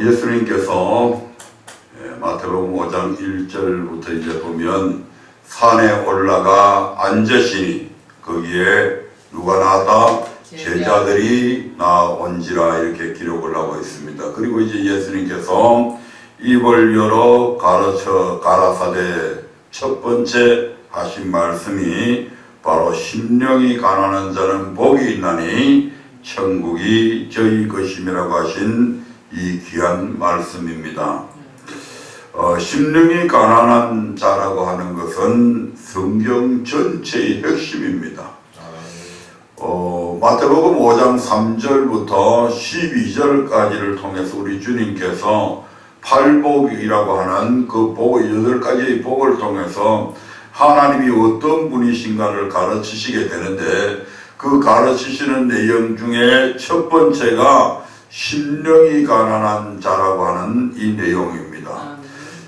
예수님께서 마태복음 5장 1절부터 이제 보면 산에 올라가 앉으시니 거기에 누가 나왔다? 제자들이 나온지라 이렇게 기록을 하고 있습니다. 그리고 이제 예수님께서 입을 열어 가라사대 첫 번째 하신 말씀이 바로 심령이 가난한 자는 복이 있나니 천국이 저희 것임이라고 하신 이 귀한 말씀입니다. 심령이 가난한 자라고 하는 것은 성경 전체의 핵심입니다. 마태복음 5장 3절부터 12절까지를 통해서 우리 주님께서 팔복이라고 하는 그 복, 8가지의 복을 통해서 하나님이 어떤 분이신가를 가르치시게 되는데, 그 가르치시는 내용 중에 첫 번째가 심령이 가난한 자라고 하는 이 내용입니다.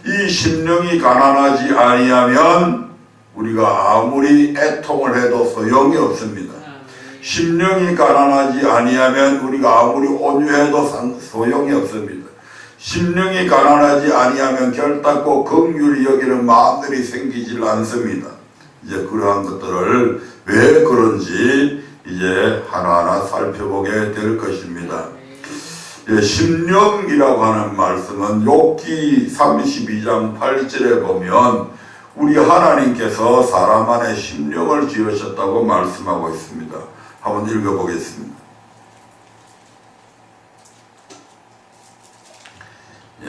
이 심령이 가난하지 아니하면 우리가 아무리 애통을 해도 소용이 없습니다. 심령이 가난하지 아니하면 우리가 아무리 온유해도 소용이 없습니다. 심령이 가난하지 아니하면 결단코 긍휼히 여기는 마음들이 생기질 않습니다. 이제 그러한 것들을 왜 그런지 이제 하나하나 살펴보게 될 것입니다. 심령이라고 하는 말씀은 욥기 32장 8절에 보면 우리 하나님께서 사람 안에 심령을 지으셨다고 말씀하고 있습니다. 한번 읽어보겠습니다.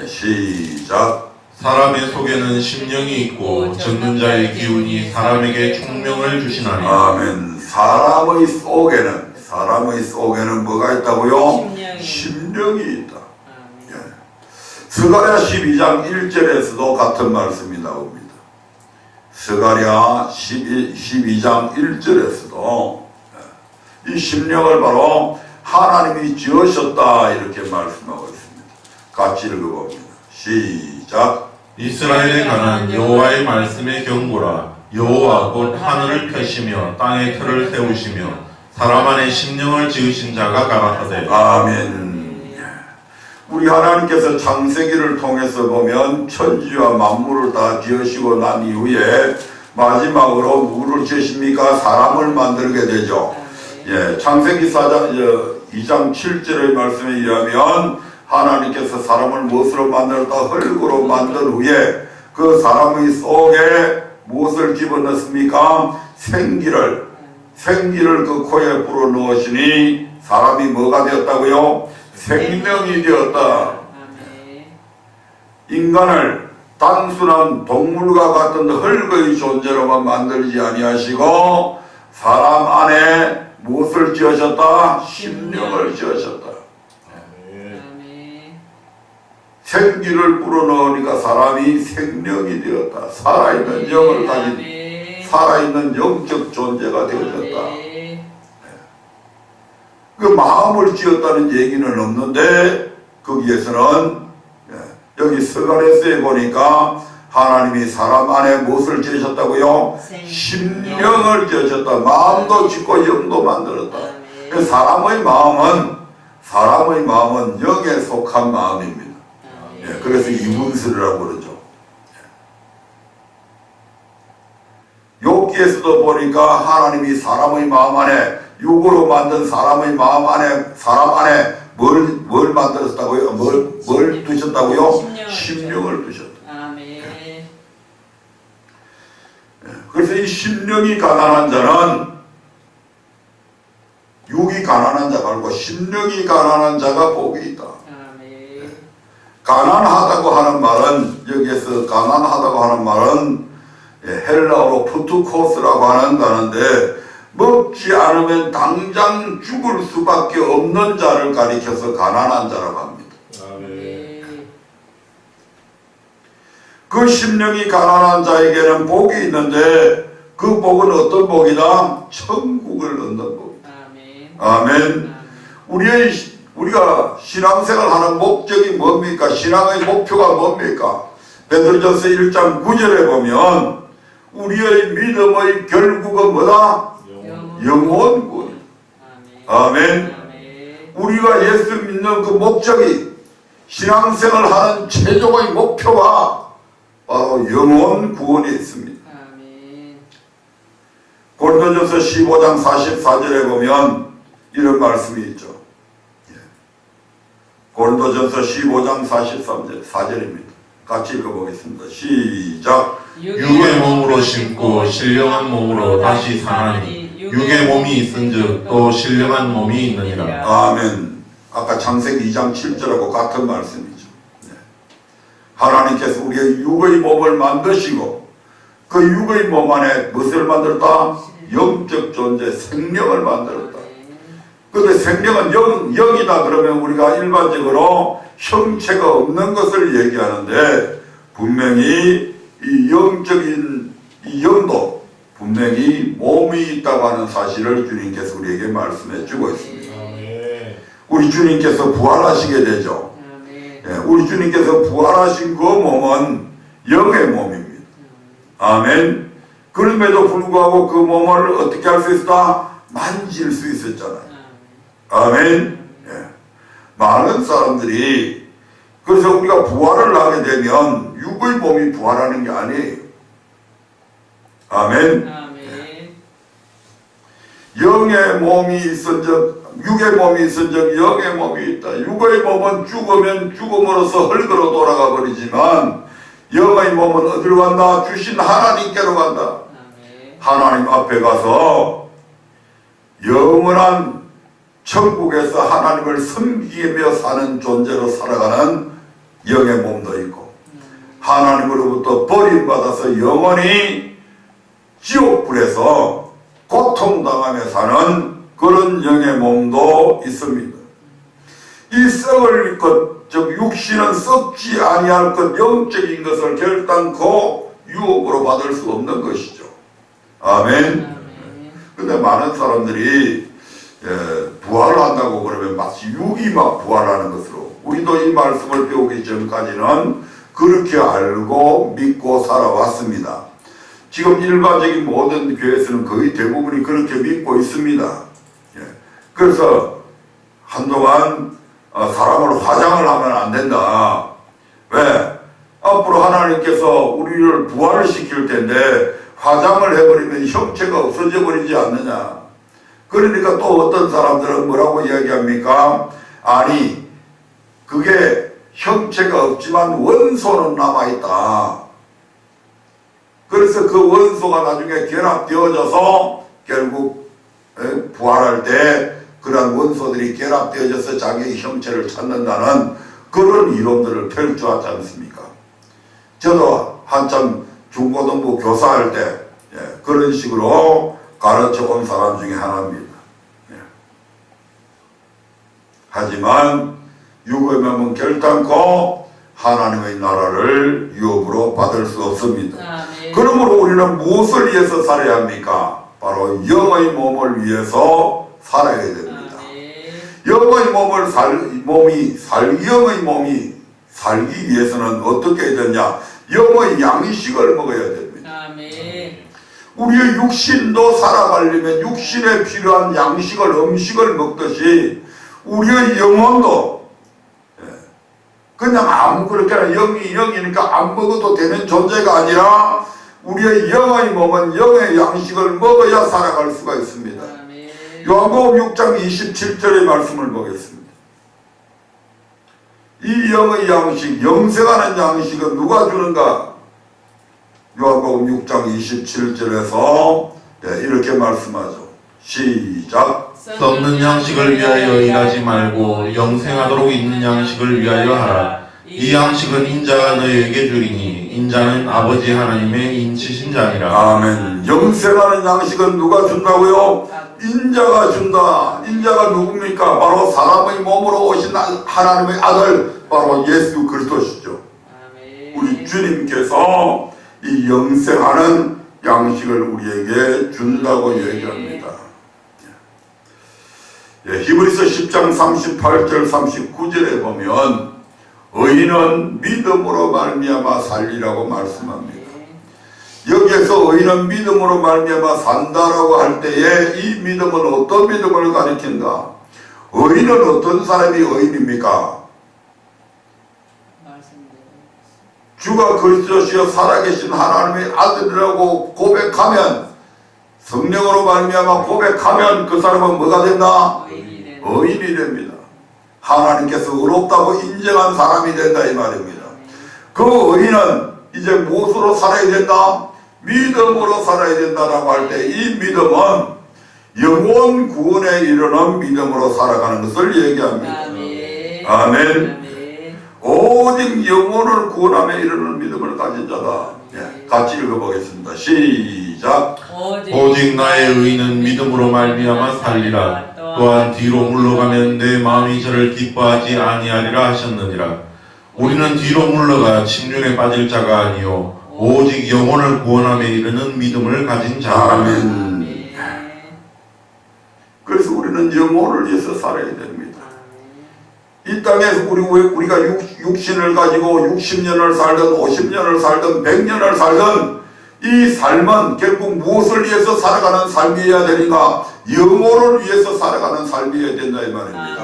시작. 사람의 속에는 심령이 있고 적는 자의 기운이 사람에게 총명을 주시나니. 아멘. 사람의 속에는 뭐가 있다고요? 심령이 있다. 스가랴 12장 1절에서도 같은 말씀이 나옵니다. 스가랴 12장 1절에서도 이 심령을 바로 하나님이 지으셨다 이렇게 말씀하고 있습니다. 같이 읽어봅니다. 시작. 이스라엘에 관한 여호와의 말씀의 경고라. 여호와 곧 하늘을 펴시며 땅에 틀을 세우시며 사람 안에 심령을 지으신 자가 가라사대. 아멘. 우리 하나님께서 창세기를 통해서 보면 천지와 만물을 다 지으시고 난 이후에 마지막으로 누구를 지으십니까? 사람을 만들게 되죠. 창세기 2장 7절의 말씀에 의하면 하나님께서 사람을 무엇으로 만들었다? 흙으로 만든 후에 그 사람의 속에 무엇을 집어넣습니까? 생기를 그 코에 불어넣으시니 사람이 뭐가 되었다고요? 생명이 되었다. 인간을 단순한 동물과 같은 흙의 존재로만 만들지 아니하시고 사람 안에 무엇을 지으셨다? 심령을 지으셨다. 생기를 불어넣으니까 사람이 생명이 되었다. 살아있는 영을 가진 살아있는 영적 존재가 되어졌다. 그 마음을 지었다는 얘기는 없는데 거기에서는 여기 스가랴서에 보니까 하나님이 사람 안에 무엇을 지으셨다고요? 심령을 지으셨다. 마음도 짓고 영도 만들었다. 사람의 마음은 영에 속한 마음입니다. 그래서 이분스라고 그러죠. 욥기에서도 보니까 하나님이 사람의 마음 안에 육으로 만든 사람의 마음 안에 사람 안에 뭘 만들었다고요? 뭘 두셨다고요? 심령을 두셨다. 아멘. 그래서 이 심령이 가난한 자는 육이 가난한 자가 아니고 심령이 가난한 자가 복이 있다. 가난하다고 하는 말은 여기에서 가난하다고 하는 말은 헬라어로 푸투코스라고 하는 단어인데 먹지 않으면 당장 죽을 수밖에 없는 자를 가리켜서 가난한 자라고 합니다. 그 심령이 가난한 자에게는 복이 있는데 그 복은 어떤 복이다? 천국을 얻는 복이다. 아멘. 우리가 신앙생활 하는 목적이 뭡니까? 신앙의 목표가 뭡니까? 베드로전서 1장 9절에 보면 우리의 믿음의 결국은 뭐다? 영혼군. 아멘. 우리가 예수 믿는 그 목적이 신앙생활 하는 최종의 목표가 바로 영혼 구원에 있습니다. 아멘. 고린도전서 15장 44절에 보면 이런 말씀이 있죠. 고린도전서 15장 44절입니다. 같이 읽어보겠습니다. 시작. 육의 몸으로 심고 신령한 몸으로 다시 사나니 육의 몸이 있은즉 또 신령한 몸이 있느니라. 아멘. 아까 창세기 2장 7절하고 같은 말씀이죠. 네. 하나님께서 우리의 육의 몸을 만드시고 그 육의 몸 안에 무엇을 만들었다? 영적 존재, 생명을 만들었다. 그런데 생명은 영이다 그러면 우리가 일반적으로 형체가 없는 것을 얘기하는데 분명히 이 영적인 이 영도 분명히 몸이 있다고 하는 사실을 주님께서 우리에게 말씀해 주고 있습니다. 우리 주님께서 부활하시게 되죠. 우리 주님께서 부활하신 그 몸은 영의 몸입니다. 아멘. 그럼에도 불구하고 그 몸을 어떻게 할 수 있었다? 만질 수 있었잖아요. 아멘. 많은 사람들이 그래서 우리가 부활을 하게 되면 육의 몸이 부활하는 게 아니에요. 아멘. 영의 몸이 있은즉 육의 몸이 있은즉 영의 몸이 있다. 육의 몸은 죽으면 죽음으로써 흙으로 돌아가 버리지만 영의 몸은 어디로 간다? 주신 하나님께로 간다. 하나님 앞에 가서 영원한 천국에서 하나님을 섬기며 사는 존재로 살아가는 영의 몸도 있고 하나님으로부터 버림받아서 영원히 지옥불에서 고통당하며 사는 그런 영의 몸도 있습니다. 이 썩을 것, 즉 육신은 썩지 아니할 것 영적인 것을 결단코 유혹으로 받을 수 없는 것이죠. 아멘. 근데 많은 사람들이 부활을 한다고 그러면 마치 육이 막 부활하는 것으로 우리도 이 말씀을 배우기 전까지는 그렇게 알고 믿고 살아왔습니다. 지금 일반적인 모든 교회에서는 거의 대부분이 그렇게 믿고 있습니다. 그래서 한동안 사람을 화장을 하면 안 된다. 왜? 앞으로 하나님께서 우리를 부활시킬 텐데 화장을 해버리면 형체가 없어져 버리지 않느냐. 그러니까 또 어떤 사람들은 뭐라고 이야기합니까? 아니 그게 형체가 없지만 원소는 남아있다. 그래서 그 원소가 나중에 결합되어져서 결국 부활할 때 그러한 원소들이 결합되어져서 자기의 형체를 찾는다는 그런 이론들을 펼쳐왔지 않습니까? 저도 한참 중고등부 교사할 때 그런 식으로 가르쳐 온 사람 중에 하나입니다. 하지만 육의 몸은 결단코 하나님의 나라를 유업으로 받을 수 없습니다. 그러므로 우리는 무엇을 위해서 살아야 합니까? 바로 영의 몸을 위해서 살아야 됩니다. 영의 몸이 살기 위해서는 어떻게 해야 되냐? 영의 양식을 먹어야 됩니다. 우리의 육신도 살아가려면 육신에 필요한 양식을 음식을 먹듯이 우리의 영혼도 그냥 아무렇게나 영이니까 안 먹어도 되는 존재가 아니라 우리의 영의 몸은 영의 양식을 먹어야 살아갈 수가 있습니다. 요한복음 6장 27절의 말씀을 보겠습니다. 이 영의 양식, 영생하는 양식은 누가 주는가? 요한복음 6장 27절에서 이렇게 말씀하죠. 시작. 썩는 양식을 위하여 일하지 말고 영생하도록 있는 양식을 위하여 하라. 이 양식은 인자가 너희에게 주리니 인자는 아버지 하나님의 인치신 자니라. 아멘. 영생하는 양식은 누가 준다고요? 인자가 준다. 인자가 누굽니까? 바로 사람의 몸으로 오신 하나님의 아들 바로 예수 그리스도시죠. 우리 주님께서 이 영생하는 양식을 우리에게 준다고 얘기합니다. 히브리서 10장 38절 39절에 보면 의인은 믿음으로 말미암아 살리라고 말씀합니다. 여기에서 의인은 믿음으로 말미암아 산다라고 할 때에 이 믿음은 어떤 믿음을 가리킨다? 의인은 어떤 사람이 의인입니까? 주가 그리스도시여 살아계신 하나님의 아들이라고 고백하면, 성령으로 말미암아 고백하면 그 사람은 뭐가 된다? 의인이 됩니다. 하나님께서 의롭다고 인정한 사람이 된다 이 말입니다. 그 의인은 이제 무엇으로 살아야 된다? 믿음으로 살아야 된다라고 할 때 이 믿음은 영원 구원에 이르는 믿음으로 살아가는 것을 얘기합니다. 아멘. 오직 영혼을 구원함에 이르는 믿음을 가진 자다. 같이 읽어보겠습니다. 시작. 오직 나의 의인은 믿음으로 말미암아 살리라. 또한 뒤로 물러가면 내 마음이 저를 기뻐하지 아니하리라 하셨느니라. 우리는 뒤로 물러가 침륜에 빠질 자가 아니요 오직 영혼을 구원함에 이르는 믿음을 가진 자라. 아멘. 그래서 우리는 영혼을 위해서 살아야 됩니다. 이 땅에서 우리가 육신을 가지고 60년을 살든 50년을 살든 100년을 살든 이 삶은 결국 무엇을 위해서 살아가는 삶이어야 되는가? 영혼을 위해서 살아가는 삶이어야 된다 이 말입니다.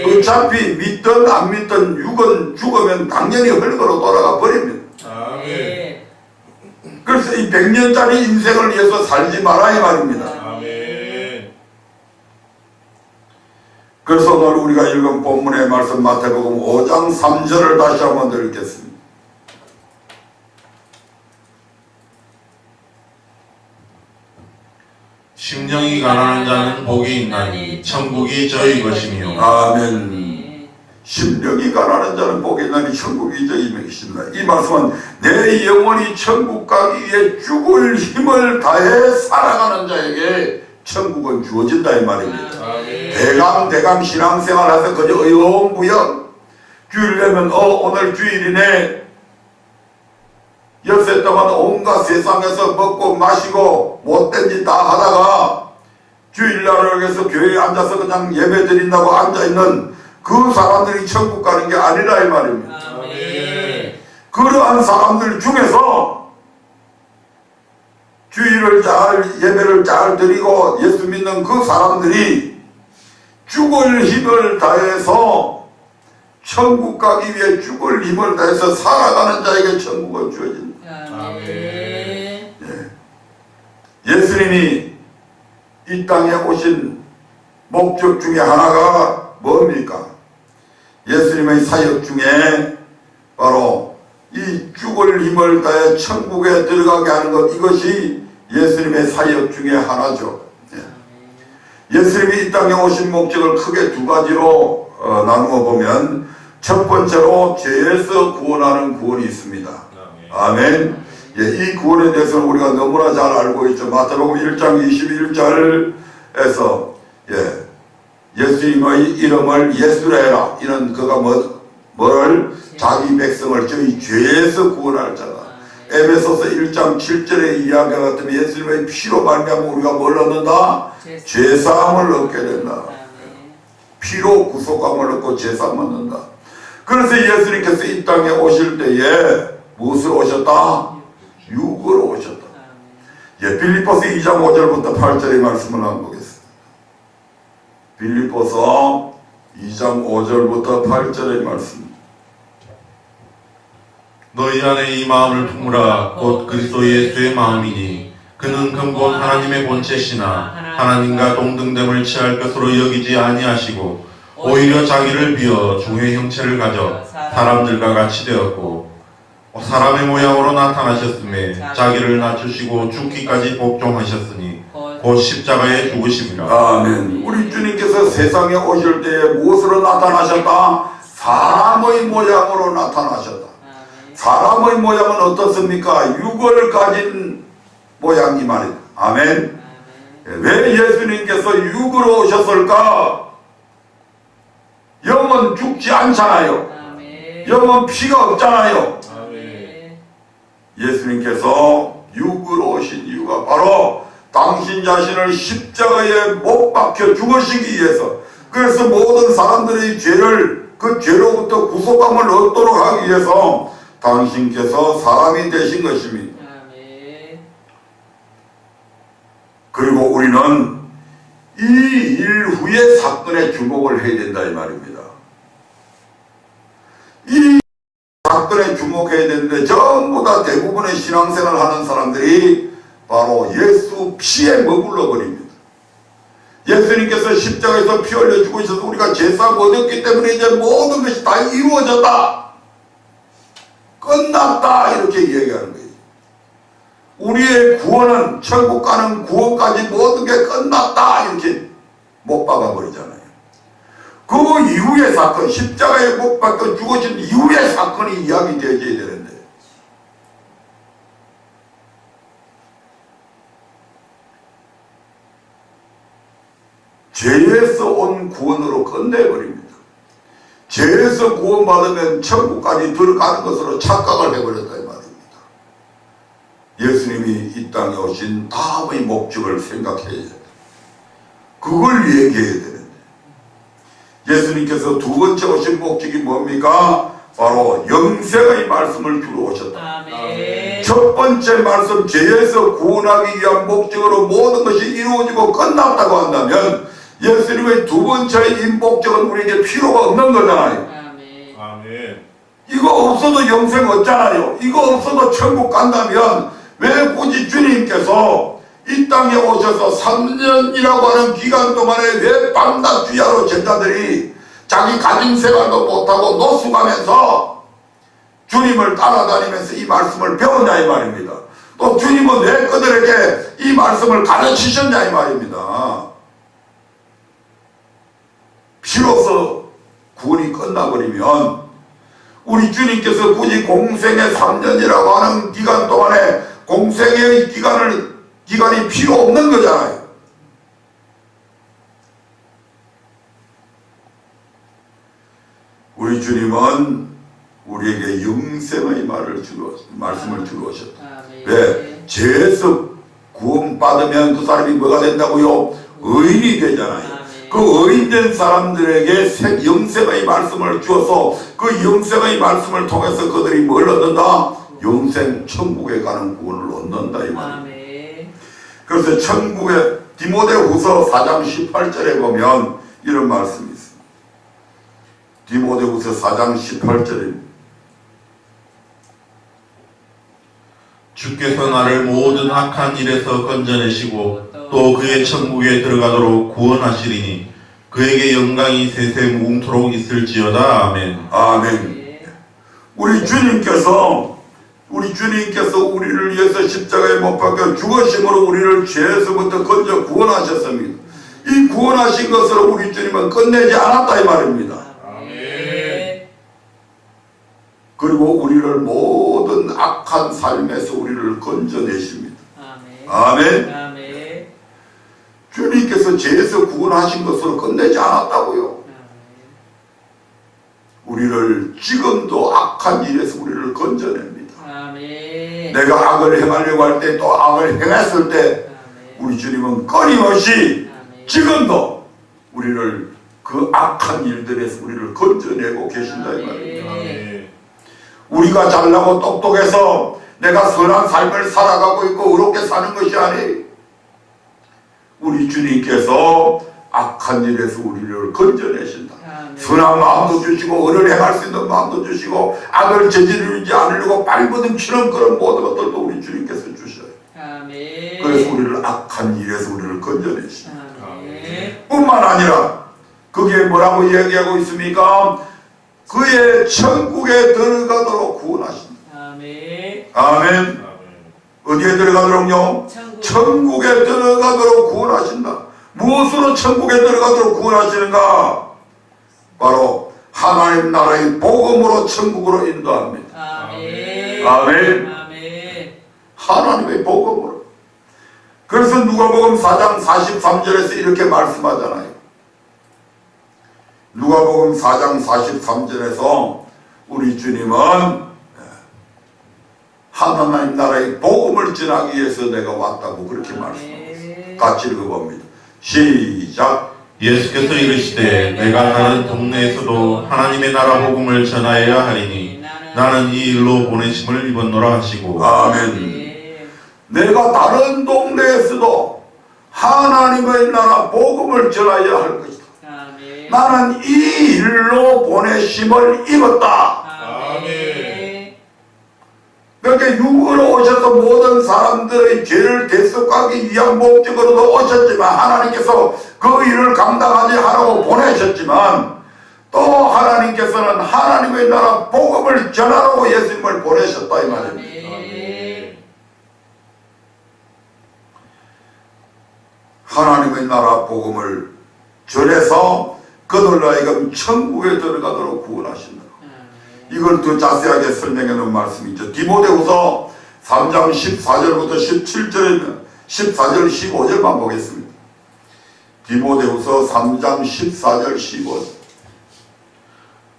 어차피 믿든 안 믿든 육은 죽으면 당연히 흙으로 돌아가 버립니다. 그래서 이 100년짜리 인생을 위해서 살지 마라 이 말입니다. 그래서 오늘 우리가 읽은 본문의 말씀 마태복음 5장 3절을 다시 한번 읽겠습니다. 심령이 가난한 자는 복이 있나니 천국이 저희 것이며. 아멘. 심령이 가난한 자는 복이 있나니 천국이 저희 것이다. 이 말씀은 내 영혼이 천국 가기 위해 죽을 힘을 다해 살아가는 자에게 천국은 주어진다 이 말입니다. 대강 신앙생활 해서 그저 어영부영 주일 되면 오늘 주일이네 엿새 동안 온갖 세상에서 먹고 마시고 못된 짓 다 하다가 주일날을 위해서 교회에 앉아서 그냥 예배 드린다고 앉아있는 그 사람들이 천국 가는 게 아니라 이 말입니다. 그러한 사람들 중에서 주일을 예배를 잘 드리고 예수 믿는 그 사람들이 죽을 힘을 다해서 천국 가기 위해 죽을 힘을 다해서 살아가는 자에게 천국은 주어진다. 예수님이 이 땅에 오신 목적 중에 하나가 뭡니까? 예수님의 사역 중에 바로 이 죽을 힘을 다해 천국에 들어가게 하는 것, 이것이 예수님의 사역 중에 하나죠. 예수님이 이 땅에 오신 목적을 크게 두 가지로 나누어 보면, 첫 번째로 죄에서 구원하는 구원이 있습니다. 아멘. 이 구원에 대해서는 우리가 너무나 잘 알고 있죠. 마태복음 1장 21절에서 예수님의 이름을 예수라 해라. 이는 그가 뭐를 자기 백성을 저희 죄에서 구원할 자다. 에베소서 1장 7절의 이야기와 같으면 예수님의 피로 말미암아 우리가 뭘 얻는다? 죄사함을 얻게 된다. 피로 구속함을 얻고 죄사함을 얻는다. 그래서 예수님께서 이 땅에 오실 때에 무엇으로 오셨다? 육으로 오셨다. 빌립보서 2장 5절부터 8절의 말씀을 한번 보겠습니다. 빌립보서 2장 5절부터 8절의 말씀. 너희 안에 이 마음을 품으라. 곧 그리스도 예수의 마음이니 그는 근본 하나님의 본체시나 하나님과 동등됨을 취할 것으로 여기지 아니하시고 오히려 자기를 비어 종의 형체를 가져 사람들과 같이 되었고 사람의 모양으로 나타나셨음에 자기를 낮추시고 죽기까지 복종하셨으니 곧 십자가에 죽으심이라. 아멘. 우리 주님께서 세상에 오실 때에 무엇으로 나타나셨다? 사람의 모양으로 나타나셨다. 사람의 모양은 어떻습니까? 육을 가진 모양이 말이다. 아멘. 왜 예수님께서 육으로 오셨을까? 영은 죽지 않잖아요. 영은 피가 없잖아요. 예수님께서 육으로 오신 이유가 바로 당신 자신을 십자가에 못 박혀 죽으시기 위해서, 그래서 모든 사람들의 죄를 그 죄로부터 구속함을 얻도록 하기 위해서 당신께서 사람이 되신 것입니다. 그리고 우리는 이 일 후의 사건에 주목을 해야 된다 이 말입니다. 이 사건 사건에 주목해야 되는데 전부 다 대부분의 신앙생활을 하는 사람들이 바로 예수 피에 머물러 버립니다. 예수님께서 십자가에서 피 흘려 죽으셔서 우리가 제사함 얻었기 때문에 이제 모든 것이 다 이루어졌다, 끝났다, 이렇게 얘기하는 거예요. 우리의 구원은, 천국 가는 구원까지 모든 게 끝났다, 이렇게 못 박아버리잖아요. 그 이후의 사건, 십자가에 못 박혀 죽으신 이후의 사건이 이야기되어져야 되는데, 죄에서 온 구원으로 끝내버립니다. 죄에서 구원받으면 천국까지 들어가는 것으로 착각을 해버렸다 이 말입니다. 예수님이 이 땅에 오신 다음의 목적을 생각해야 됩니다. 그걸 얘기해야 되는데, 예수님께서 두 번째 오신 목적이 뭡니까? 바로 영생의 말씀을 주러 오셨다. 아멘. 첫 번째 말씀, 죄에서 구원하기 위한 목적으로 모든 것이 이루어지고 끝났다고 한다면 예수님의 두 번째 이 목적은 우리에게 필요가 없는 거잖아요. 아멘. 아멘. 이거 없어도 영생 없잖아요. 이거 없어도 천국 간다면 왜 굳이 주님께서 이 땅에 오셔서 3년이라고 하는 기간 동안에 왜 밤낮 주야로 제자들이 자기 가정 생활도 못하고 노숙하면서 주님을 따라다니면서 이 말씀을 배우냐 이 말입니다. 또 주님은 왜 그들에게 이 말씀을 가르치셨냐 이 말입니다. 비로소 구원이 끝나버리면 우리 주님께서 굳이 공생의 3년이라고 하는 기간 동안에 공생의 기간이 필요 없는 거잖아요. 우리 주님은 우리에게 영생의 말씀을 주러 오셨다. 아멘. 왜? 죄에서 구원받으면 그 사람이 뭐가 된다고요? 의인이 되잖아요. 그 의인된 사람들에게 영생의 말씀을 주어서 그 영생의 말씀을 통해서 그들이 뭘 얻는다? 영생, 천국에 가는 구원을 얻는다 이 말이에요. 그래서 천국에 디모데후서 4장 18절에 보면 이런 말씀이 있습니다. 디모데후서 4장 18절입니다. 주께서 나를 모든 악한 일에서 건져내시고 또 그의 천국에 들어가도록 구원하시리니 그에게 영광이 세세 무궁토록 있을지어다. 아멘. 아멘. 우리 주님께서 우리를 위해서 십자가에 못 박혀 죽으심으로 우리를 죄에서부터 건져 구원하셨습니다. 이 구원하신 것으로 우리 주님은 끝내지 않았다 이 말입니다. 아멘. 그리고 우리를 모든 악한 삶에서 우리를 건져내십니다. 아멘. 아멘. 주님께서 죄에서 구원하신 것으로 끝내지 않았다고요. 우리를 지금도 악한 일에서 우리를 건져냅니다. 아멘. 내가 악을 행하려고 할 때 또 악을 행했을 때 우리 주님은 끊임없이 지금도 우리를 그 악한 일들에서 우리를 건져내고 계신다 이 말입니다. 아멘. 우리가 잘나고 똑똑해서 내가 선한 삶을 살아가고 있고 의롭게 사는 것이 아니, 우리 주님께서 악한 일에서 우리를 건져내신다. 선한 마음도 주시고 의를 행할 수 있는 마음도 주시고 악을 저지르지 않으려고 발버둥치는 그런 모든 것들도 우리 주님께서 주셔요. 아멘. 그래서 우리를 악한 일에서 우리를 건져내신다. 아멘. 뿐만 아니라 거기에 뭐라고 이야기하고 있습니까? 그의 천국에 들어가도록 구원하신다. 아멘. 아멘. 어디에 들어가도록요? 천국에 들어가도록 구원하신다. 무엇으로 천국에 들어가도록 구원하시는가? 바로 하나님 나라의 복음으로 천국으로 인도합니다. 아멘. 아멘. 아멘. 하나님의 복음으로. 그래서 누가복음 4장 43절에서 이렇게 말씀하잖아요. 누가복음 4장 43절에서 우리 주님은 하나님 나라의 복음을 전하기 위해서 내가 왔다고 그렇게 말씀하셨어요. 같이 읽어봅니다. 시작. 예수께서 이르시되 내가 다른 동네에서도 하나님의 나라 복음을 전하여야 하리니 나는 이 일로 보내심을 입었노라 하시고. 아멘. 내가 다른 동네에서도 하나님의 나라 복음을 전하여야 할 것이다. 나는 이 일로 보내심을 입었다. 아멘. 그렇게 육으로 오셔서 모든 사람들의 죄를 대속하기 위한 목적으로도 오셨지만 하나님께서 그 일을 감당하지 하라고 보내셨지만 또 하나님께서는 하나님의 나라 복음을 전하라고 예수님을 보내셨다 이 말입니다. 하나님의 나라 복음을 전해서 그들로 하여금 천국에 들어가도록 구원하신다. 이걸 더 자세하게 설명해 놓은 말씀이죠. 디모데후서 3장 14절부터 17절이면 14절 15절만 보겠습니다. 디모데후서 3장 14절 15절.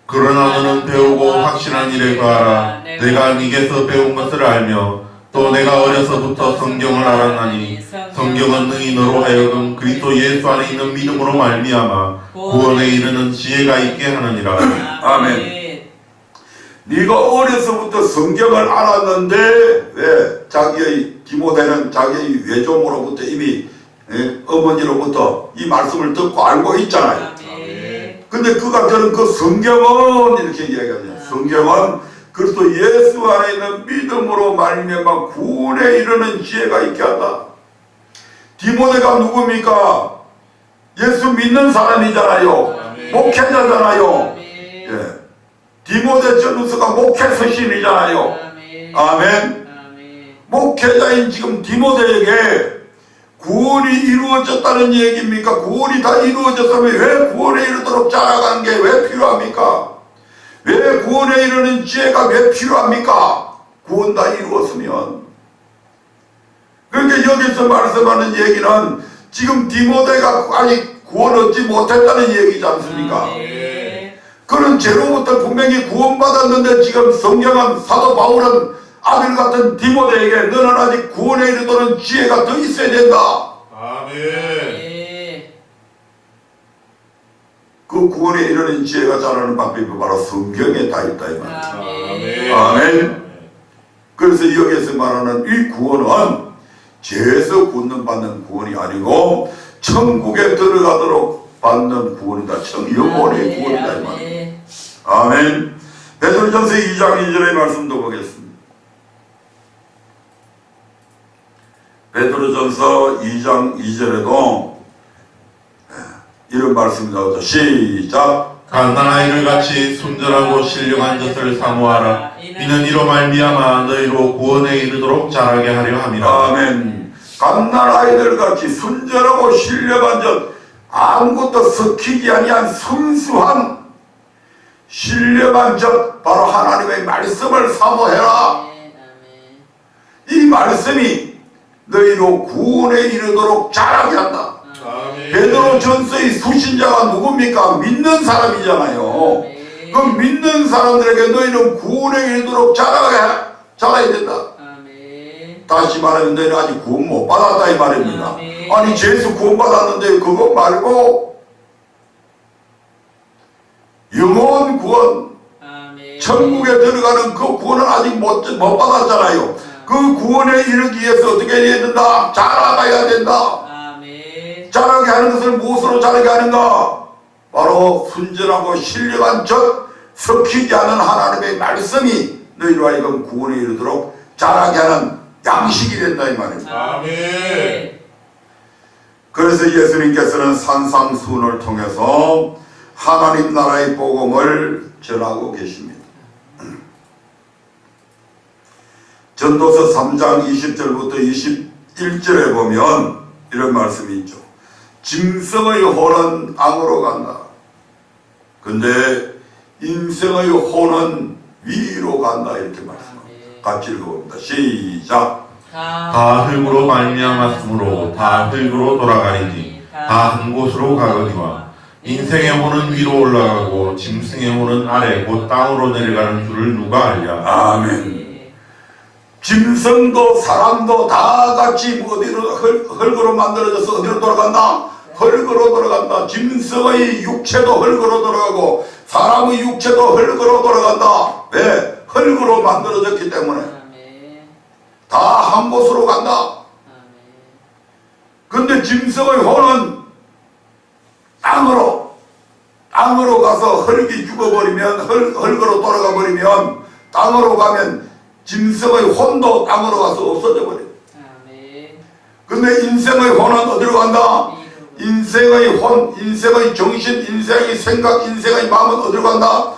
그러나 너는 배우고 확신한 일에 거하라. 내가 네게서 배운 것을 알며 또 내가 어려서부터 성경을 알았나니 성경은 너희 너로 하여금 그리스도 예수 안에 있는 믿음으로 말미암아 구원에 이르는 지혜가 있게 하느니라. 아멘. 네가 어려서부터 성경을 알았는데 왜 자기의 디모데는 자기의 외조모로부터 이미 어머니로부터 이 말씀을 듣고 알고 있잖아요. 근데 그가 저는 그 성경은 이렇게 이야기하죠. 성경은 그리스도 예수 안에 있는 믿음으로 말미암아 구원에 이르는 지혜가 있게 한다. 디모데가 누굽니까? 예수 믿는 사람이잖아요. 목회자잖아요. 예. 디모데 전후서가 목회 서신이잖아요. 아멘. 목회자인 지금 디모데에게 구원이 이루어졌다는 얘기입니까? 구원이 다 이루어졌으면 왜 구원에 이르도록 자라가는 게 왜 필요합니까? 왜 구원에 이르는 지혜가 왜 필요합니까? 구원 다 이루었으면. 그러니까 여기서 말씀하는 얘기는 지금 디모데가 아직 구원 얻지 못했다는 얘기지 않습니까? 그런 죄로부터 분명히 구원받았는데 지금 성경은 사도 바울은 아들 같은 디모데에게 너는 아직 구원에 이르도록 지혜가 더 있어야 된다. 아멘. 그 구원에 이르는 지혜가 자라는 방법이 바로 성경에 다 있다 이 말이죠. 아멘. 그래서 여기에서 말하는 이 구원은 죄에서 받는 구원이 아니고 천국에 들어가도록 받는 구원이다. 영혼의 구원이다 이 말이죠. 아멘. 베드로전서 2장 2절의 말씀도 보겠습니다. 베드로전서 2장 2절에도 이런 말씀이 나오죠. 시작. 갓난아이를 같이 순전하고 신령한 젖을 사모하라. 이는 이로 말미암아 너희로 구원에 이르도록 자라게 하려 함이라. 아멘. 갓난아이들 같이 순전하고 신령한 젖, 아무것도 섞이지 아니한 순수한 신령한 젖, 바로 하나님의 말씀을 사모해라. 이 말씀이 너희로 구원에 이르도록 자라게 한다. 베드로 전서의 수신자가 누굽니까? 믿는 사람이잖아요. 그 믿는 사람들에게 너희는 구원에 이르도록 자라야 된다. 다시 말하면 너희는 아직 구원 못 받았다 이 말입니다. 아니 죄에서 구원 받았는데 그거 말고 영원 구원, 천국에 들어가는 그 구원은 아직 못 받았잖아요. 그 구원에 이르기 위해서 어떻게 해야 된다? 자라가야 된다. 자라게 하는 것을 무엇으로 자라게 하는가? 바로 순전하고 신령한 젖, 섞이지 않은 하나님의 말씀이 너희로 하여금 구원에 이르도록 자라게 하는 양식이 된다 이 말입니다. 아멘. 그래서 예수님께서는 산상수훈을 통해서 하나님 나라의 복음을 전하고 계십니다. 전도서 3장 20절부터 21절에 보면 이런 말씀이 있죠. 짐승의 혼은 악으로 간다. 근데 인생의 혼은 위로 간다. 이렇게 말씀합니다. 같이 읽어봅니다. 시작. 다 흙으로 말미암았으므로 다 흙으로 돌아가리니 다 한 곳으로 가거니와 인생의 혼은 위로 올라가고 짐승의 혼은 아래 곧 땅으로 내려가는 줄을 누가 알랴. 아멘. 짐승도 사람도 다 같이 어디로 흙으로 만들어져서 어디로 돌아간다? 흙으로 돌아간다. 짐승의 육체도 흙으로 돌아가고 사람의 육체도 흙으로 돌아간다. 왜? 흙으로 만들어졌기 때문에 다 한 곳으로 간다. 근데 짐승의 혼은 땅으로 가서 흙이 죽어버리면 흙으로 돌아가 버리면 땅으로 가면 짐승의 혼도 땅으로 가서 없어져 버려. 아멘. 근데 인생의 혼은 어디로 간다? 인생의 혼, 인생의 정신, 인생의 생각, 인생의 마음은 어디로 간다?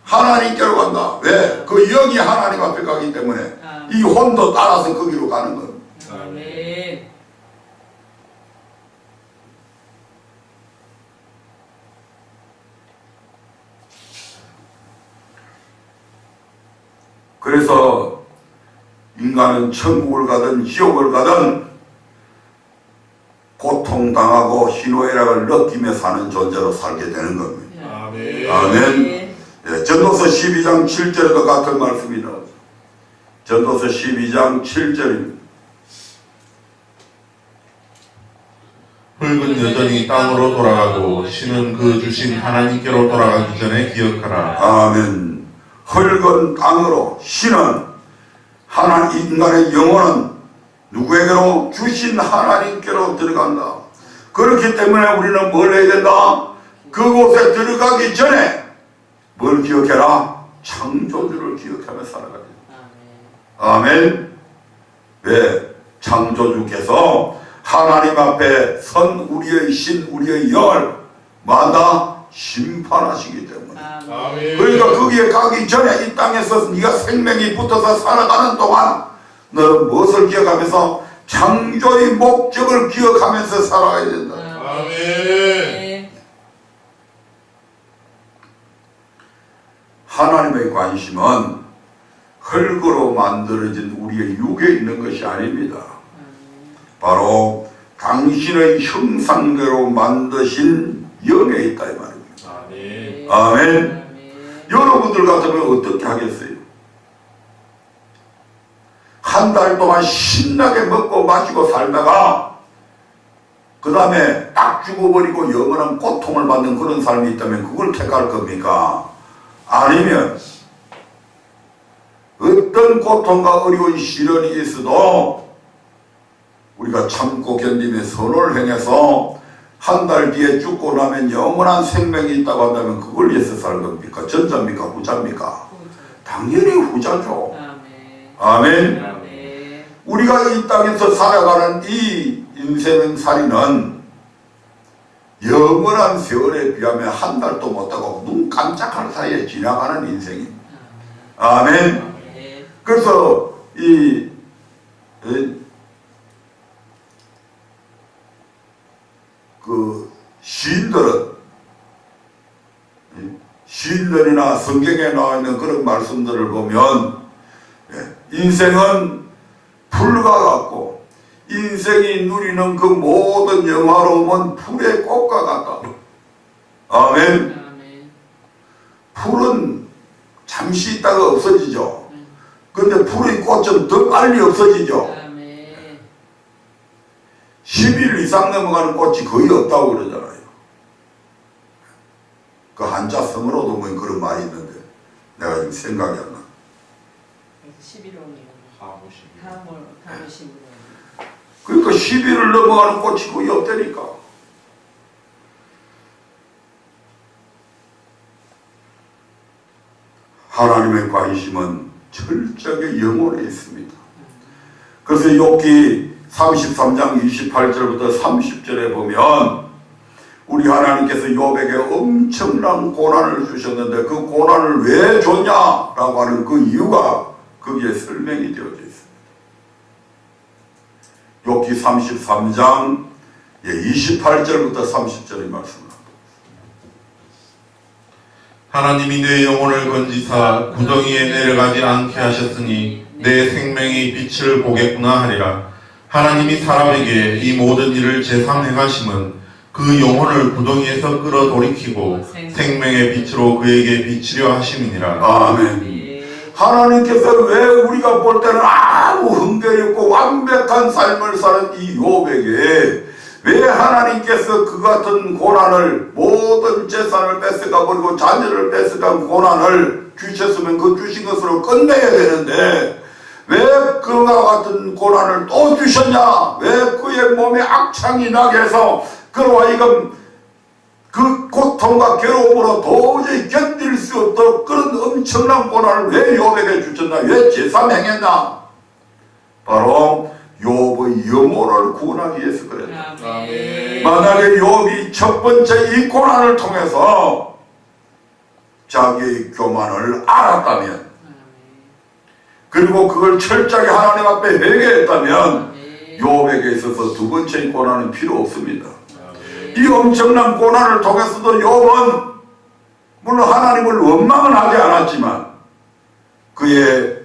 하나님께로 간다. 왜? 그 영이 하나님 앞에 가기 때문에 이 혼도 따라서 거기로 가는 겁니다. 아멘. 그래서 인간은 천국을 가든 지옥을 가든 고통당하고 희노애락을 느끼며 사는 존재로 살게 되는 겁니다. 아멘. 아멘. 예, 전도서 12장 7절에도 같은 말씀이 나오죠. 전도서 12장 7절입니다. 흙은 여전히 땅으로 돌아가고 신은 그 주신 하나님께로 돌아가기 전에 기억하라. 아멘. 흙은 땅으로, 신은 인간의 영혼은 누구에게로? 주신 하나님께로 들어간다. 그렇기 때문에 우리는 뭘 해야 된다? 그곳에 들어가기 전에 뭘 기억해라? 창조주를 기억하며 살아가야 된다. 아멘. 왜? 창조주께서 하나님 앞에 선 우리의 신, 우리의 영을 만다 심판하시기 때문에. 아멘. 그러니까 거기에 가기 전에 이 땅에서 네가 생명이 붙어서 살아가는 동안 너는 무엇을 기억하면서? 창조의 목적을 기억하면서 살아가야 된다. 아멘. 하나님의 관심은 흙으로 만들어진 우리의 육에 있는 것이 아닙니다. 바로 당신의 형상대로 만드신 영에 있다 이 말입니다. 아멘. 아멘. 여러분들 같으면 어떻게 하겠어요? 한 달 동안 신나게 먹고 마시고 살다가 그 다음에 딱 죽어버리고 영원한 고통을 받는 그런 삶이 있다면 그걸 택할 겁니까? 아니면 어떤 고통과 어려운 시련이 있어도 우리가 참고 견디며 선을 행해서 한 달 뒤에 죽고 나면 영원한 생명이 있다고 한다면 그걸 위해서 살 겁니까? 전자입니까? 후자입니까? 당연히 후자죠. 아멘. 아멘. 우리가 이 땅에서 살아가는 이 인생살이는 영원한 세월에 비하면 한 달도 못하고 눈 깜짝할 사이에 지나가는 인생입니다. 아멘. 그래서 시인들이나 성경에 나와 있는 그런 말씀들을 보면 인생은 풀과 같고 인생이 누리는 그 모든 영화로움은 풀의 꽃과 같다. 아멘. 풀은 잠시 있다가 없어지죠. 근데 풀의 꽃은 더 빨리 없어지죠. 10일 이상 넘어가는 꽃이 거의 없다고 그러잖아요. 그 한자 성어로도 뭐 그런 말이 있는데 내가 지금 생각이 안 나. 11월이요. 하무시. 다무시로. 그러니까 10일을 넘어가는 꽃이 거의 없다니까. 하나님의 관심은 철저하게 영혼에 있습니다. 그래서 욥기 33장 28절부터 30절에 보면 우리 하나님께서 욥에게 엄청난 고난을 주셨는데 그 고난을 왜 줬냐라고 하는 그 이유가 거기에 설명이 되어져 있습니다. 욥기 33장 28절부터 30절의 말씀입니다. 하나님이 내 영혼을 건지사 구덩이에 내려가지 않게 하셨으니 내 생명이 빛을 보겠구나 하리라. 하나님이 사람에게 이 모든 일을 제삼 행하심은 그 영혼을 구덩이에서 끌어 돌이키고 생명의 빛으로 그에게 비치려 하심이니라. 아멘. 하나님께서 왜 우리가 볼 때는 아무 흠결이 없고 완벽한 삶을 사는 이 욥에게 왜 하나님께서 그 같은 고난을 모든 재산을 뺏어가 버리고 자녀를 뺏어간 고난을 주셨으면 그 주신 것으로 끝내야 되는데 왜 그와 같은 고난을 또 주셨냐? 왜 그의 몸에 악창이 나게 해서 그와 이건 그 고통과 괴로움으로 도저히 견딜 수 없도록 그런 엄청난 고난을 왜 욥에게 주셨나? 왜 제3행했나? 바로 욥의 영혼을 구원하기 위해서 그랬다. 아멘. 만약에 욥이 첫 번째 이 고난을 통해서 자기의 교만을 알았다면, 그리고 그걸 철저하게 하나님 앞에 회개했다면 욥에게 있어서 두 번째 고난은 필요 없습니다. 이 엄청난 고난을 통해서도 욥은 물론 하나님을 원망은 하지 않았지만 그의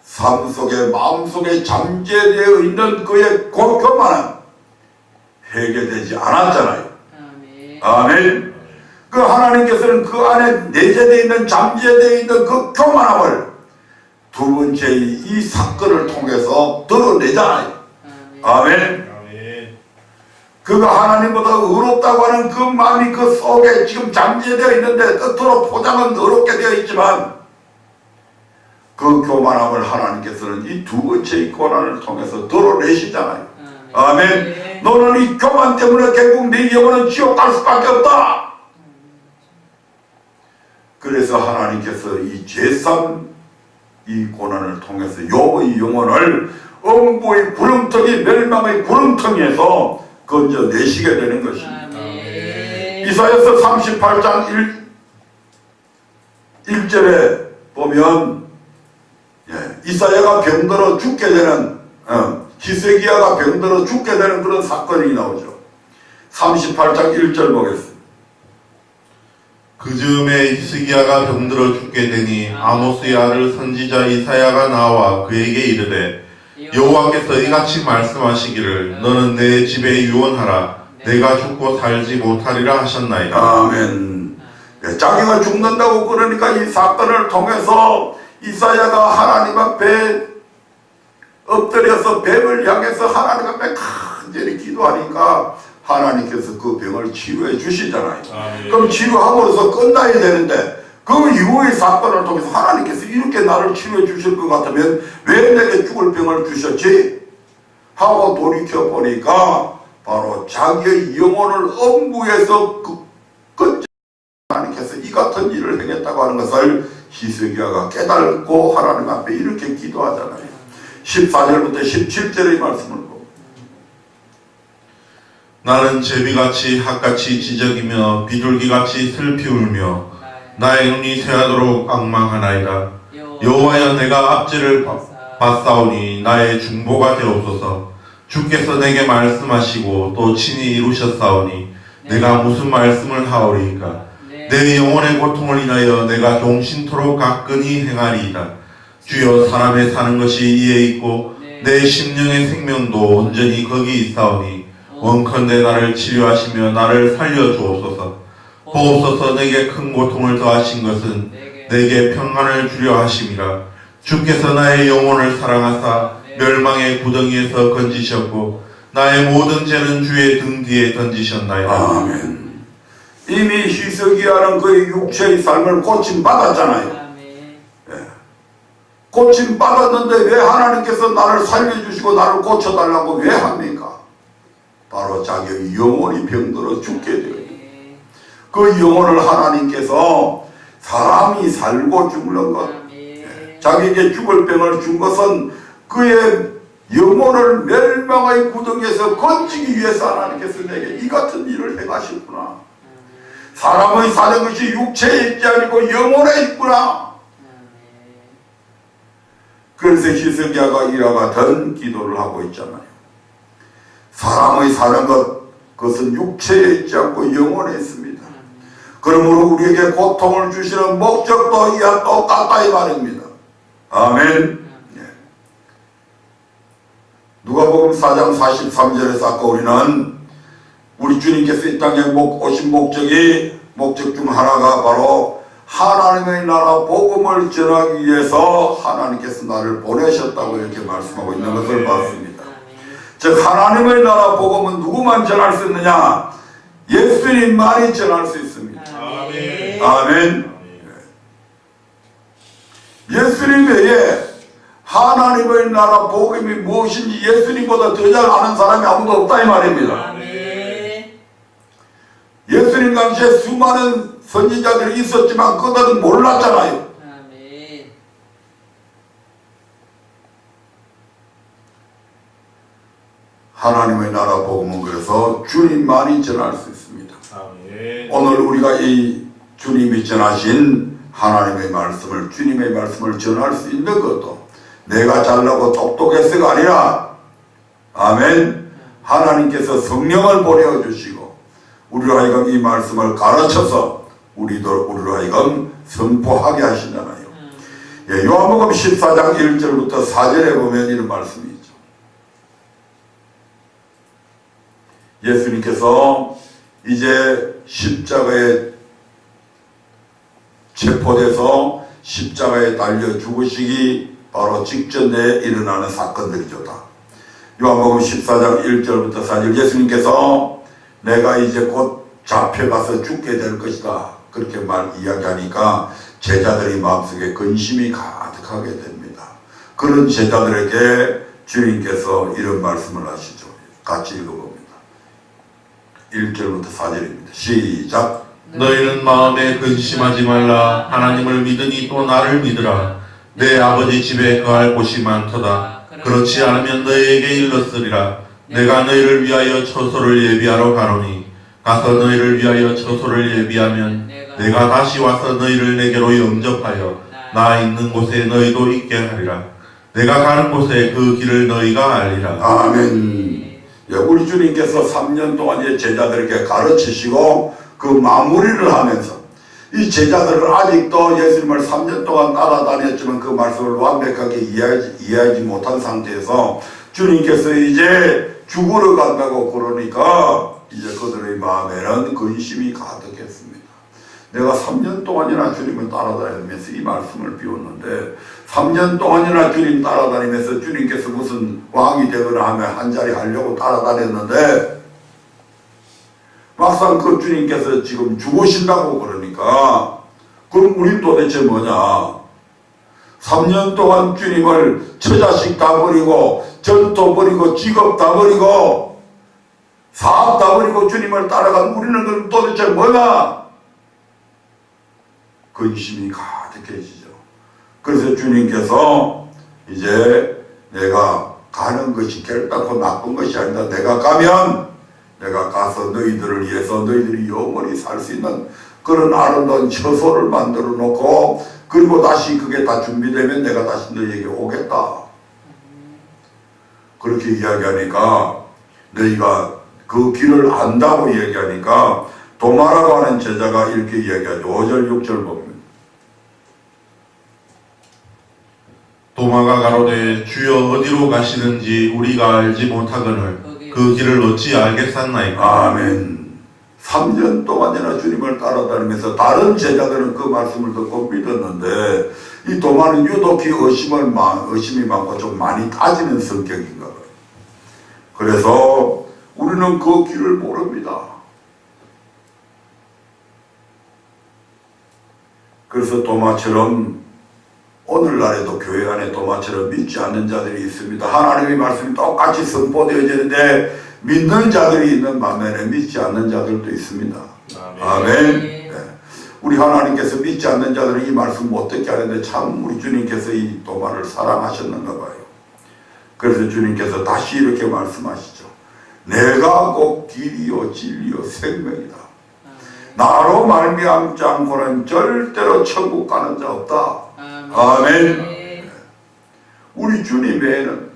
삶 속에 마음 속에 잠재되어 있는 그의 교만은 회개되지 않았잖아요. 아멘. 그 하나님께서는 그 안에 내재되어 있는 잠재되어 있는 그 교만함을 두 번째 이 사건을 통해서 드러내잖아요. 아멘. 그가 하나님보다 의롭다고 하는 그 마음이 그 속에 지금 잠재되어 있는데 겉으로 포장은 어렵게 되어 있지만 그 교만함을 하나님께서는 이 두 번째 고난을 통해서 드러내시잖아요. 아멘. 너는 이 교만 때문에 결국 네 영혼은 지옥 갈 수밖에 없다. 그래서 하나님께서 이 제3 이 고난을 통해서 욥의 영혼을 엄부의 구렁텅이 멸망의 구렁텅이에서 건져내시게 되는 것입니다. 이사야서 38장 1절에 보면 이사야가 병들어 죽게 되는 히스기야가 병들어 죽게 되는 그런 사건이 나오죠. 38장 1절 보겠습니다. 그 즈음에 히스기야가 병들어 죽게 되니 아모스의 아들 선지자 이사야가 나와 그에게 이르되 여호와께서 이같이 말씀하시기를 너는 내 집에 유언하라 내가 죽고 살지 못하리라 하셨나이다. 아멘. 자기가 죽는다고 그러니까 이 사건을 통해서 이사야가 하나님 앞에 엎드려서 뱀을 향해서 하나님 앞에 간절히 기도하니까 하나님께서 그 병을 치유해 주시잖아요. 그럼 치유함으로써 끝나야 되는데 그 이후의 사건을 통해서 하나님께서 이렇게 나를 치유해 주실 것 같으면 왜 내게 죽을 병을 주셨지? 하고 돌이켜보니까 바로 자기의 영혼을 엄부에서 하나님께서 이 같은 일을 행했다고 하는 것을 히스기야가 깨달고 하나님 앞에 이렇게 기도하잖아요. 14절부터 17절의 말씀을 보고 나는 제비같이 핫같이 지적이며 비둘기같이 슬피 울며 나의 눈이 새하도록 앙망하나이다. 여호와여 내가 압제를 받사오니 나의 중보가 되옵소서. 주께서 내게 말씀하시고 또 친히 이루셨사오니 내가 무슨 말씀을 하오리이까. 내 영혼의 고통을 인하여 내가 종신토록 가끈히 행하리이다. 주여 사람의 사는 것이 이에 있고 내 심령의 생명도 온전히 거기 있사오니 원컨대 나를 치료하시며 나를 살려주옵소서. 보옵소서. 내게 큰 고통을 더하신 것은 내게 평안을 주려 하심이라. 주께서 나의 영혼을 사랑하사 멸망의 구덩이에서 건지셨고 나의 모든 죄는 주의 등 뒤에 던지셨나이다. 아멘. 이미 히스기야는 그의 육체의 삶을 고침받았잖아요. 고침받았는데 왜 하나님께서 나를 살려주시고 나를 고쳐달라고 왜 합니까? 바로 자기의 영혼이 병들어 죽게 되어요. 그 영혼을 하나님께서 사람이 살고 죽는 것, 자기에게 죽을 병을 준 것은 그의 영혼을 멸망의 구덩이에서 건지기 위해서 하나님께서 내게 이 같은 일을 행하셨구나. 사람의 사는 것이 육체에 있지 아니고 영혼에 있구나. 그래서 히스기야가 이와 같은 기도를 하고 있잖아요. 사람의 사는 것, 그것은 육체에 있지 않고 영혼에 있습니다. 그러므로 우리에게 고통을 주시는 목적도 이와 똑같다 이 말입니다. 아멘. 누가복음 4장 43절에서 아까 우리는 우리 주님께서 이 땅에 오신 목적 중 하나가 바로 하나님의 나라 복음을 전하기 위해서 하나님께서 나를 보내셨다고 이렇게 말씀하고 있는 것을 봤습니다. 즉 하나님의 나라 복음은 누구만 전할 수 있느냐? 예수님만이 전할 수 있습니다. 아멘. 아멘. 예수님 외에 하나님의 나라 복음이 무엇인지 예수님보다 더 잘 아는 사람이 아무도 없다 이 말입니다. 아멘. 예수님 당시에 수많은 선지자들이 있었지만 그들은 몰랐잖아요. 아멘. 하나님의 나라 복음은 그래서 주님만이 전할 수 있습니다. 아멘. 오늘 우리가 이 주님이 전하신 하나님의 말씀을, 주님의 말씀을 전할 수 있는 것도 내가 잘나고 똑똑해서가 아니라, 아멘, 하나님께서 성령을 보내주시고 우리로 하여금 이 말씀을 가르쳐서 우리로 하여금 선포하게 하시잖아요. 예, 요한복음 14장 1절부터 4절에 보면 이런 말씀이 있죠. 예수님께서 이제 십자가에 체포돼서 십자가에 달려 죽으시기 바로 직전에 일어나는 사건들이죠. 다. 요한복음 14장 1절부터 4절, 예수님께서 내가 이제 곧 잡혀가서 죽게 될 것이다, 그렇게 이야기하니까 제자들이 마음속에 근심이 가득하게 됩니다. 그런 제자들에게 주님께서 이런 말씀을 하시죠. 같이 읽어봅니다. 1절부터 4절입니다. 시작. 너희는 마음에 근심하지 말라. 하나님을 믿으니 또 나를 믿으라. 내 아버지 집에 거할 곳이 많도다. 그렇지 않으면 너희에게 일렀으리라. 내가 너희를 위하여 처소를 예비하러 가노니 가서 너희를 위하여 처소를 예비하면 내가 다시 와서 너희를 내게로 영접하여 나 있는 곳에 너희도 있게 하리라. 내가 가는 곳에 그 길을 너희가 알리라. 아멘. 예, 우리 주님께서 3년 동안 이제 제자들에게 가르치시고 그 마무리를 하면서 이 제자들은 아직도 예수님을 3년 동안 따라다녔지만 그 말씀을 완벽하게 이해하지 못한 상태에서 주님께서 이제 죽으러 간다고 그러니까 이제 그들의 마음에는 근심이 가득했습니다. 내가 3년 동안이나 주님을 따라다니면서 이 말씀을 비웠는데 3년 동안이나 주님 따라다니면서 주님께서 무슨 왕이 되거나 하면 한 자리 하려고 따라다녔는데 막상 그 주님께서 지금 죽으신다고 그러니까 그럼 우린 도대체 뭐냐? 3년 동안 주님을 처자식 다 버리고 전도 버리고 직업 다 버리고 사업 다 버리고 주님을 따라간 우리는 그럼 도대체 뭐냐? 근심이 가득해지죠. 그래서 주님께서 이제 내가 가는 것이 결단코 나쁜 것이 아니다. 내가 가면 내가 가서 너희들을 위해서 너희들이 영원히 살 수 있는 그런 아름다운 처소를 만들어 놓고 그리고 다시 그게 다 준비되면 내가 다시 너희에게 오겠다. 그렇게 이야기하니까 너희가 그 길을 안다고 얘기하니까 도마라고 하는 제자가 이렇게 이야기하죠. 5절 6절 보면 도마가 가로되 주여 어디로 가시는지 우리가 알지 못하거늘 그 길을 어찌 알겠사나이까. 아멘. 3년 동안이나 주님을 따라다니면서 다른 제자들은 그 말씀을 듣고 믿었는데 이 도마는 유독히 의심이 많고 좀 많이 따지는 성격인가 봐요. 그래서 우리는 그 길을 모릅니다. 그래서 도마처럼 오늘날에도 교회 안에 도마처럼 믿지 않는 자들이 있습니다. 하나님의 말씀이 똑같이 선포되어지는데 믿는 자들이 있는 반면에 믿지 않는 자들도 있습니다. 아멘. 네. 우리 하나님께서 믿지 않는 자들은 이 말씀 못 듣게 하는데 참 우리 주님께서 이 도마를 사랑하셨는가 봐요. 그래서 주님께서 다시 이렇게 말씀하시죠. 내가 곧 길이요 진리요 생명이다. 나로 말미암지 않고는 절대로 천국 가는 자 없다. 아멘. 우리 주님 외에는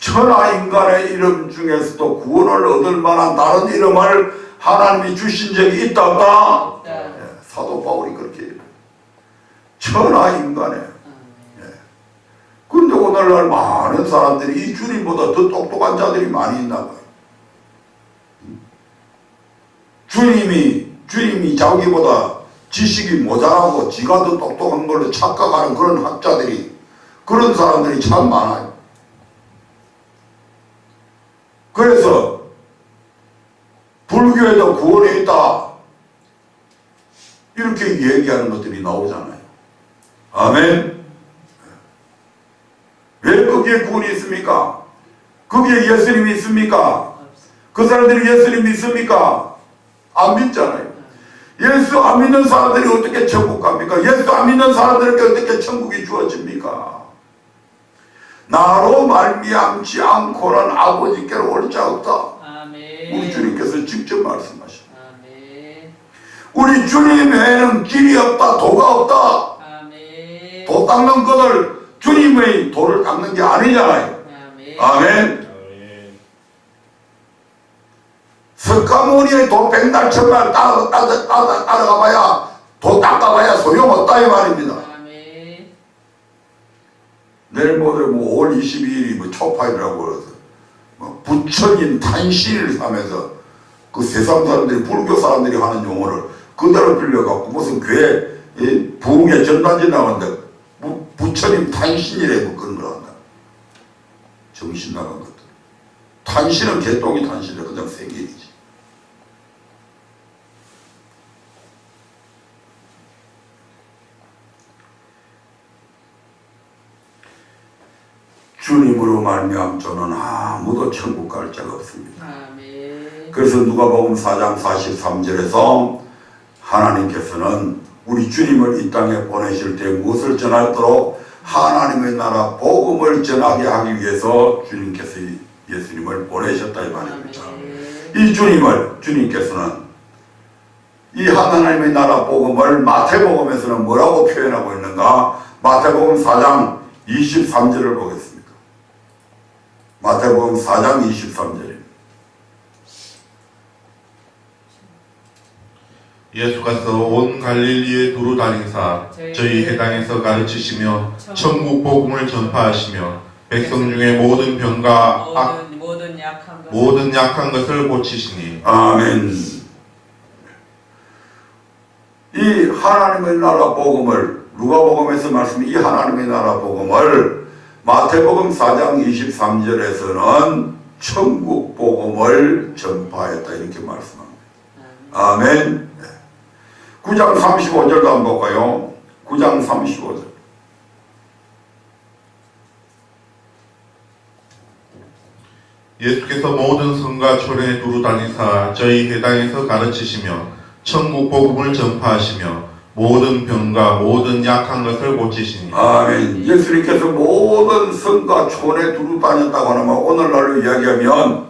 천하 인간의 이름 중에서도 구원을 얻을 만한 다른 이름을 하나님이 주신 적이 있다 없다? 네, 사도 바울이 그렇게 얘기해요. 천하 인간의. 그런데 오늘날 많은 사람들이 이 주님보다 더 똑똑한 자들이 많이 있나 봐요. 주님이 자기보다 지식이 모자라고 지가 더 똑똑한 걸로 착각하는 그런 학자들이, 그런 사람들이 참 많아요. 그래서 불교에도 구원이 있다 이렇게 얘기하는 것들이 나오잖아요. 아멘. 왜 거기에 구원이 있습니까? 거기에 예수님이 있습니까? 그 사람들이 예수님 믿습니까? 안 믿잖아요. 예수 안 믿는 사람들이 어떻게 천국 갑니까? 예수 안 믿는 사람들에게 어떻게 천국이 주어집니까? 나로 말미암지 않고는 아버지께로 올 자 없다. 아멘. 우리 주님께서 직접 말씀하십니다. 아멘. 우리 주님 외에는 길이 없다, 도가 없다. 아멘. 도 닦는 것을 주님의 도를 닦는 게 아니잖아요. 아멘. 아멘. 석가모니의 도 백날 천날 따라가봐야 도 닦아봐야 소용없다 이 말입니다. 아멘. 내일 모레 5월 22일이 초파일이라고 그래서 부처님 탄신을 하면서 그 세상 사람들이 불교 사람들이 하는 용어를 그대로 빌려갖고 무슨 교회 부흥회 전단지 나오는데 부처님 탄신이라고 그런 걸 한다. 정신 나간 것들. 탄신은 개똥이 탄신이야. 그냥 생일이지. 주님으로 말미암 저는 아무도 천국 갈 자가 없습니다. 아멘. 그래서 누가복음 4장 43절에서 하나님께서는 우리 주님을 이 땅에 보내실 때 무엇을 전하도록 하나님의 나라 복음을 전하게 하기 위해서 주님께서 예수님을 보내셨다 이 말입니다. 이 주님께서는 이 하나님의 나라 복음을 마태복음에서는 뭐라고 표현하고 있는가? 마태복음 4장 23절을 보겠습니다. 마태복음 4장 23절입니다. 예수께서 온 갈릴리에 두루 다니사 저희 해당에서 가르치시며 천국 복음을 전파하시며 백성 중에 모든 병과 모든 약한 것을 고치시니. 아멘. 이 하나님의 나라 복음을 누가복음에서 말씀 이 하나님의 나라 복음을 마태복음 4장 23절에서는 천국 복음을 전파했다 이렇게 말씀합니다. 아멘. 9장 35절도 한번 볼까요? 9장 35절. 예수께서 모든 성과 촌에 두루 다니사 저희 해당에서 가르치시며 천국 복음을 전파하시며 모든 병과 모든 약한 것을 고치시니. 아멘. 예수님께서 모든 성과 촌에 두루 다녔다고 하면 오늘날로 이야기하면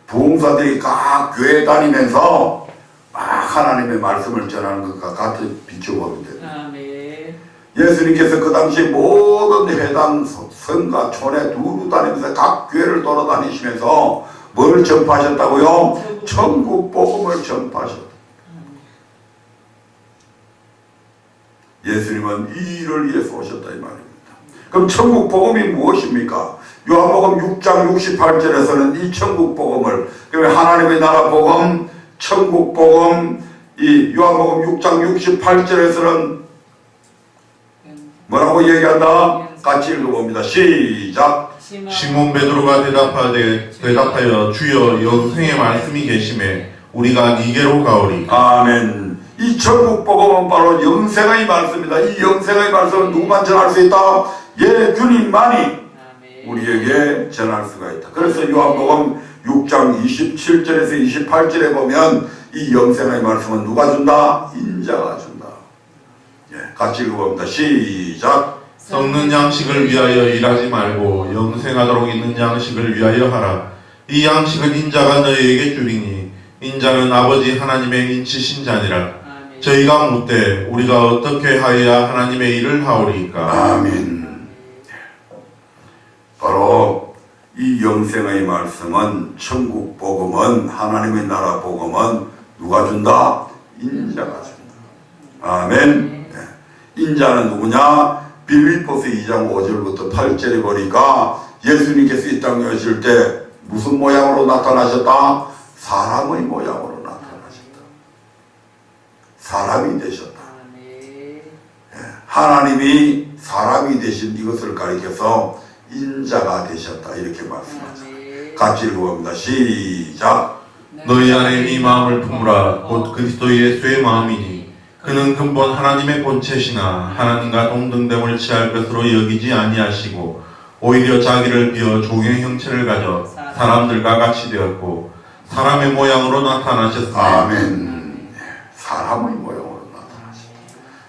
부흥사들이 각 교회 다니면서 막 하나님의 말씀을 전하는 것과 같이 비춰보면 됩니다. 아멘. 예수님께서 그 당시 모든 해당 성과 촌에 두루 다니면서 각 교회를 돌아다니시면서 뭘 전파하셨다고요? 천국 복음을 전파하셨다. 예수님은 이 일을 위해서 오셨다 이 말입니다. 그럼 천국 복음이 무엇입니까? 요한복음 6장 68절에서는 이 천국 복음을 그러면 하나님의 나라 복음, 천국 복음, 이 요한복음 6장 68절에서는 뭐라고 얘기한다? 같이 읽어봅니다. 시작. 시몬 베드로가 대답하여 주여 영생의 말씀이 계심에 우리가 니게로 가오리. 아멘. 이 천국 복음은 바로 영생의 말씀입니다. 이 영생의 말씀은 누구만 전할 수 있다? 예, 주님만이 우리에게 전할 수가 있다. 그래서 요한복음 6장 27절에서 28절에 보면 이 영생의 말씀은 누가 준다? 인자가 준다. 예, 같이 읽어봅니다. 시작. 썩는 양식을 위하여 일하지 말고 영생하도록 있는 양식을 위하여 하라. 이 양식은 인자가 너희에게 주리니 인자는 아버지 하나님의 인치신 자니라. 저희가 묻되 우리가 어떻게 하여야 하나님의 일을 하오리이까. 아멘. 바로 이 영생의 말씀은 천국 복음은 하나님의 나라 복음은 누가 준다? 인자가 준다. 아멘. 네. 인자는 누구냐? 빌립보서 2장 5절부터 8절에 보니까 예수님께서 이 땅에 오실 때 무슨 모양으로 나타나셨다? 사람의 모양으로 나타나셨다. 사람이 되셨다. 하나님이 사람이 되신 이것을 가리켜서 인자가 되셨다 이렇게 말씀하죠. 같이 읽어봅니다. 시작. 너희 안에 이 마음을 품으라. 곧 그리스도 예수의 마음이니 그는 근본 하나님의 본체시나 하나님과 동등됨을 취할 것으로 여기지 아니하시고 오히려 자기를 비어 종의 형체를 가져 사람들과 같이 되었고 사람의 모양으로 나타나셨으니. 아멘. 사람의 모양으로 나타나셨다.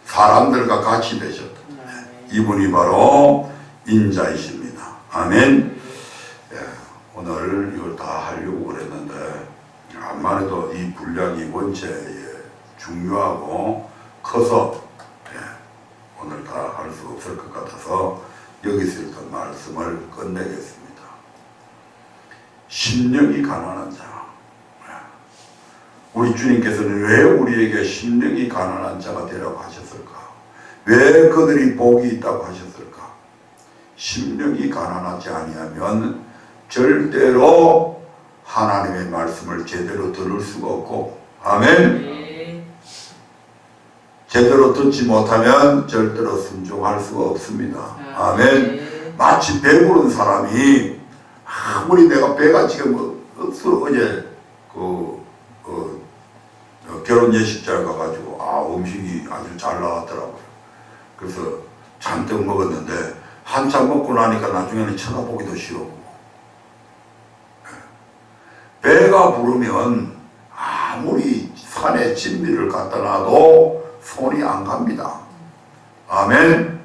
사람들과 같이 되셨다. 아멘. 이분이 바로 인자이십니다. 아멘. 예, 오늘 이걸 다 하려고 그랬는데 암만 해도 이 분량이 원체에 중요하고 커서 오늘 다 할 수 없을 것 같아서 여기서 일단 말씀을 끝내겠습니다. 심령이 가난한 자. 우리 주님께서는 왜 우리에게 심령이 가난한 자가 되라고 하셨을까? 왜 그들이 복이 있다고 하셨을까? 심령이 가난하지 아니하면 절대로 하나님의 말씀을 제대로 들을 수가 없고, 아멘. 네. 제대로 듣지 못하면 절대로 순종할 수가 없습니다. 아멘. 마치 배부른 사람이 아무리 내가 배가 지금 어제 결혼 예식장에 가가지고 음식이 아주 잘 나왔더라고요. 그래서 잔뜩 먹었는데 한참 먹고 나니까 나중에는 쳐다보기도 싫어. 배가 부르면 아무리 산에 진미를 갖다 놔도 손이 안 갑니다. 아멘.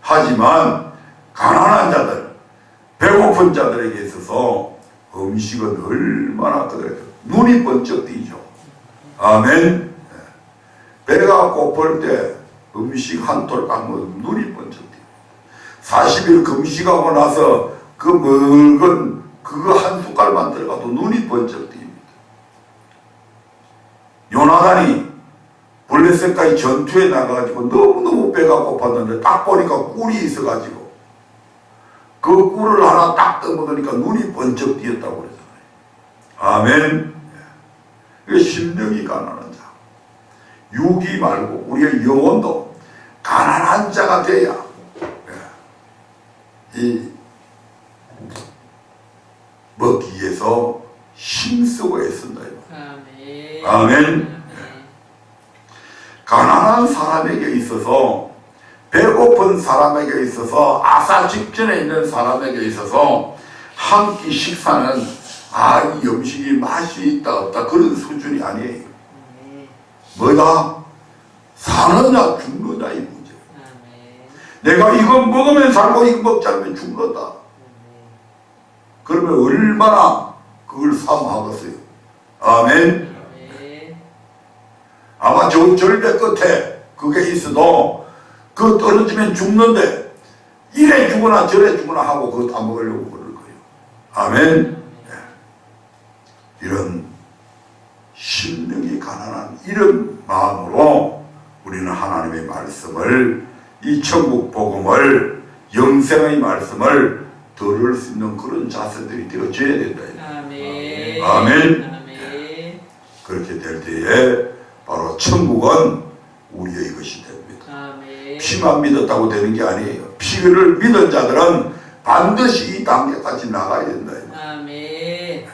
하지만 가난한 자들, 배고픈 자들에게 있어서 음식은 얼마나 눈이 번쩍 띄죠. 아멘. 배가 고플 때 음식 한 톨 딱 먹으면 눈이 번쩍 띄요. 40일 금식하고 나서 그 먹은 그거 한 숟갈만 들어가도 눈이 번쩍 띄입니다. 요나단이 블레셋과의 전투에 나가가지고 너무너무 배가 고팠는데 딱 보니까 꿀이 있어가지고 그 꿀을 하나 딱 떠먹으니까 눈이 번쩍 띄었다고 그러잖아요. 아멘. 이게 심령이 가난한 자. 육이 말고 우리의 영혼도 가난한 자가 돼야 이 먹기 위해서 힘쓰고 애쓴다. 아멘. 아멘. 가난한 사람에게 있어서, 배고픈 사람에게 있어서, 아사 직전에 있는 사람에게 있어서 한 끼 식사는 이 음식이 맛이 있다 없다 그런 수준이 아니에요. 뭐다? 사느냐 죽느냐의 문제. 내가 이거 먹으면 살고 이거 먹지 않으면 죽는다. 그러면 얼마나 그걸 사모하겠어요. 아멘. 아마 저 절벽 끝에 그게 있어도 그거 떨어지면 죽는데 이래 죽으나 저래 죽으나 하고 그거 다 먹으려고 그럴 거예요. 아멘. 이런 심령이 가난한 이런 마음으로 우리는 하나님의 말씀을, 이 천국 복음을, 영생의 말씀을 들을 수 있는 그런 자세들이 되어져야 된다. 아멘. 아멘. 아멘. 그렇게 될 때에 바로 천국은 우리의 것이 됩니다. 아멘. 피만 믿었다고 되는 게 아니에요. 피를 믿은 자들은 반드시 이 단계까지 나가야 된다. 아멘.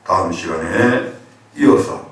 다음 시간에 이어서